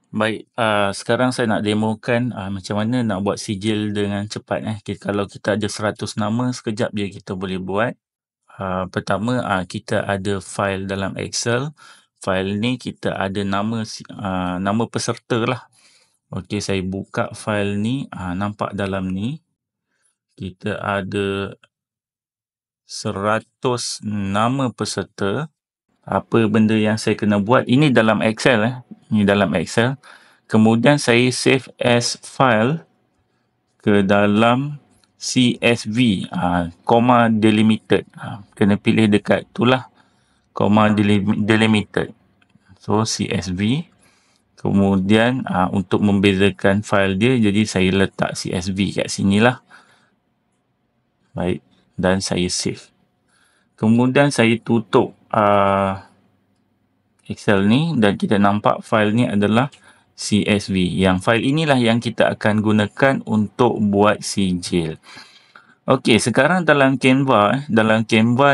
Baik, sekarang saya nak demokan macam mana nak buat sijil dengan cepat. Kalau kita ada 100 nama, sekejap je kita boleh buat. Pertama, kita ada fail dalam Excel. Fail ni kita ada nama peserta lah. Okey, saya buka fail ni, nampak dalam ni. Kita ada 100 nama peserta. Apa benda yang saya kena buat? Ini dalam Excel. Ini dalam Excel. Kemudian saya save as file ke dalam CSV, comma delimited. Kena pilih dekat tu lah, comma delimited. So CSV. Kemudian untuk membezakan file dia, jadi saya letak CSV kat sini lah. Baik, dan saya save. Kemudian saya tutup Excel ni dan kita nampak file ni adalah CSV. Yang file inilah yang kita akan gunakan untuk buat sijil. Okey, sekarang dalam Canva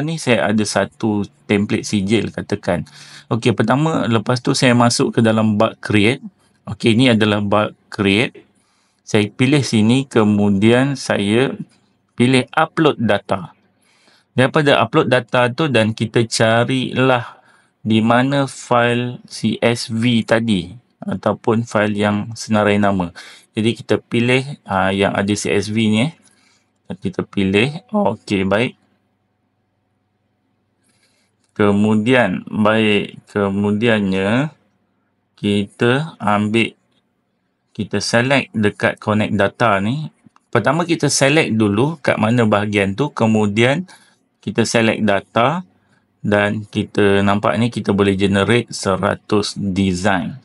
ni saya ada satu template sijil katakan. Okey, pertama lepas tu saya masuk ke dalam bulk create. Okey, ini adalah bulk create. Saya pilih sini, kemudian saya pilih upload data. Daripada upload data tu dan kita carilah di mana file CSV tadi ataupun file yang senarai nama. Jadi kita pilih yang ada CSV ni. Kita pilih. Okey, baik. Kemudiannya kita select dekat connect data ni. Pertama kita select dulu kat mana bahagian tu, kemudian kita select data dan kita nampak ni kita boleh generate 100 design.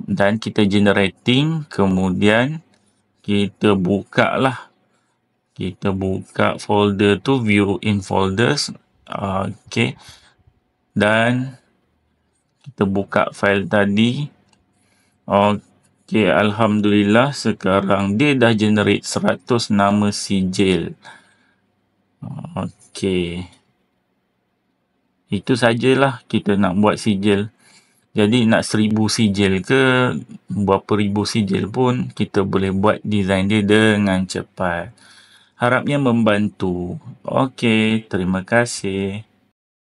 Dan kita generating, kemudian kita buka folder tu, view in folders. Okey, dan kita buka file tadi. Okey, alhamdulillah sekarang dia dah generate 100 nama sijil. Okey, itu sajalah kita nak buat sijil. Jadi nak 1000 sijil ke berapa ribu sijil pun kita boleh buat design dia dengan cepat. Harapnya membantu. Okey, terima kasih.